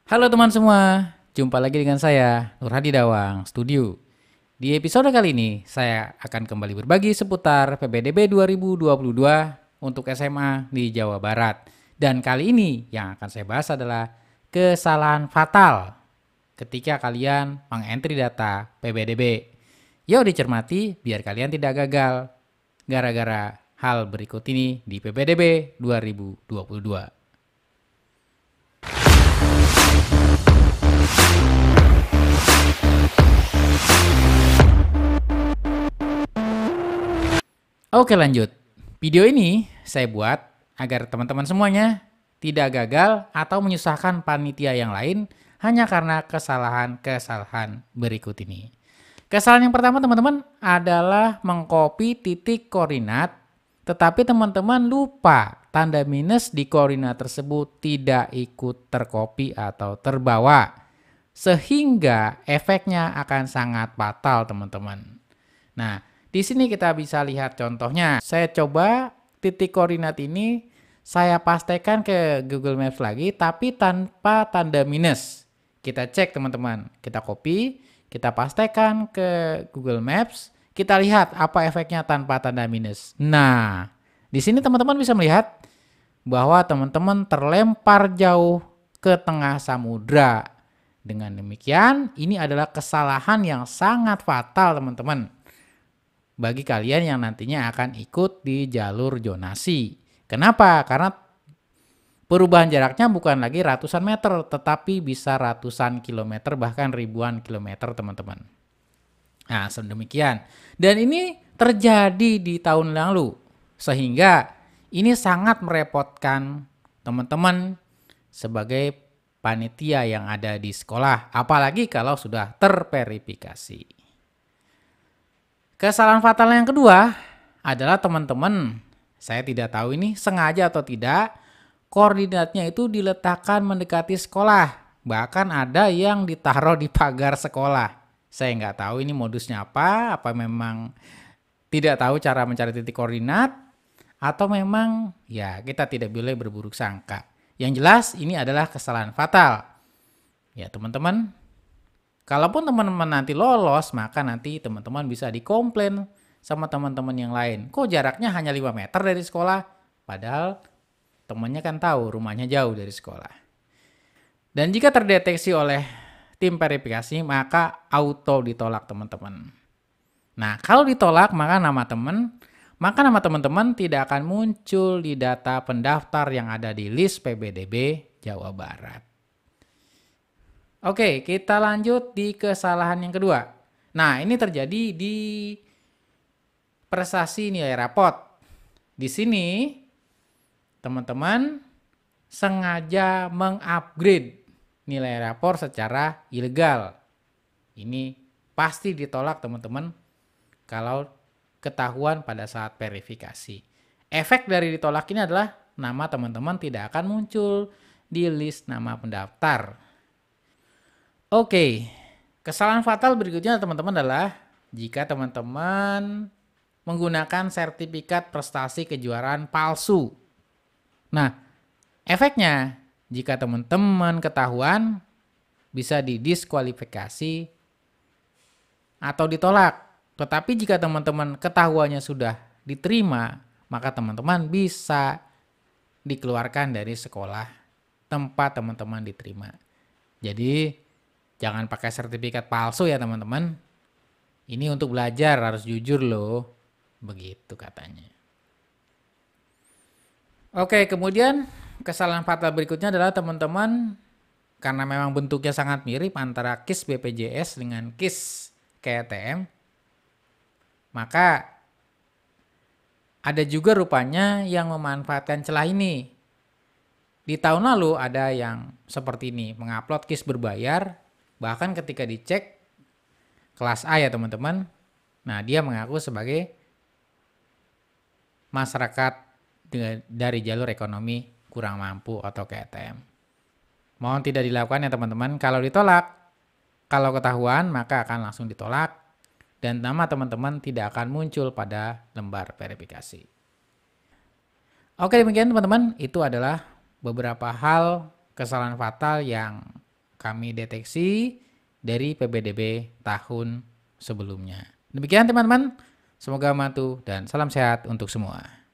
Halo teman semua, jumpa lagi dengan saya, Nur Hadi Dawang, Studio. Di episode kali ini, saya akan kembali berbagi seputar PPDB 2022 untuk SMA di Jawa Barat. Dan kali ini yang akan saya bahas adalah kesalahan fatal ketika kalian mengentri data PPDB. Yuk dicermati biar kalian tidak gagal gara-gara hal berikut ini di PPDB 2022. Oke lanjut. Video ini saya buat agar teman-teman semuanya tidak gagal atau menyusahkan panitia yang lain hanya karena kesalahan-kesalahan berikut ini. Kesalahan yang pertama teman-teman adalah mengcopy titik koordinat tetapi teman-teman lupa tanda minus di koordinat tersebut tidak ikut tercopy atau terbawa. Sehingga efeknya akan sangat fatal teman-teman. Nah, di sini kita bisa lihat contohnya. Saya coba titik koordinat ini saya pastekan ke Google Maps lagi tapi tanpa tanda minus. Kita cek teman-teman. Kita copy, kita pastekan ke Google Maps, kita lihat apa efeknya tanpa tanda minus. Nah, di sini teman-teman bisa melihat bahwa teman-teman terlempar jauh ke tengah samudra. Dengan demikian, ini adalah kesalahan yang sangat fatal teman-teman bagi kalian yang nantinya akan ikut di jalur zonasi. Kenapa? Karena perubahan jaraknya bukan lagi ratusan meter, tetapi bisa ratusan kilometer, bahkan ribuan kilometer teman-teman. Nah, sedemikian. Dan ini terjadi di tahun lalu, sehingga ini sangat merepotkan teman-teman sebagai panitia yang ada di sekolah, apalagi kalau sudah terverifikasi. Kesalahan fatal yang kedua adalah teman-teman, saya tidak tahu ini sengaja atau tidak, koordinatnya itu diletakkan mendekati sekolah. Bahkan ada yang ditaruh di pagar sekolah. Saya nggak tahu ini modusnya apa memang tidak tahu cara mencari titik koordinat, atau memang ya kita tidak boleh berburuk sangka. Yang jelas ini adalah kesalahan fatal. Ya teman-teman, kalaupun teman-teman nanti lolos, maka nanti teman-teman bisa dikomplain sama teman-teman yang lain. Kok jaraknya hanya 5 meter dari sekolah? Padahal temannya kan tahu rumahnya jauh dari sekolah. Dan jika terdeteksi oleh tim verifikasi, maka auto ditolak teman-teman. Nah, kalau ditolak, maka nama teman-teman tidak akan muncul di data pendaftar yang ada di list PPDB Jawa Barat. Oke, kita lanjut di kesalahan yang kedua. Nah, ini terjadi di prestasi nilai rapot. Di sini, teman-teman sengaja mengupgrade nilai rapor secara ilegal. Ini pasti ditolak teman-teman kalau ketahuan pada saat verifikasi. Efek dari ditolak ini adalah nama teman-teman tidak akan muncul di list nama pendaftar. Oke, kesalahan fatal berikutnya teman-teman adalah jika teman-teman menggunakan sertifikat prestasi kejuaraan palsu. Nah, efeknya jika teman-teman ketahuan bisa didiskualifikasi atau ditolak. Tetapi jika teman-teman ketahuannya sudah diterima, maka teman-teman bisa dikeluarkan dari sekolah tempat teman-teman diterima. Jadi jangan pakai sertifikat palsu ya teman-teman. Ini untuk belajar harus jujur loh. Begitu katanya. Oke, kemudian kesalahan fatal berikutnya adalah teman-teman karena memang bentuknya sangat mirip antara KIS BPJS dengan KIS KTM, maka ada juga rupanya yang memanfaatkan celah ini. Di tahun lalu ada yang seperti ini, mengupload KIS berbayar, bahkan ketika dicek kelas A ya teman-teman, nah dia mengaku sebagai masyarakat dari jalur ekonomi kurang mampu atau KTM. Mohon tidak dilakukan ya teman-teman. Kalau ditolak, kalau ketahuan maka akan langsung ditolak dan nama teman-teman tidak akan muncul pada lembar verifikasi. Oke, demikian teman-teman, itu adalah beberapa hal kesalahan fatal yang kami deteksi dari PBDB tahun sebelumnya. Demikian teman-teman, semoga membantu dan salam sehat untuk semua.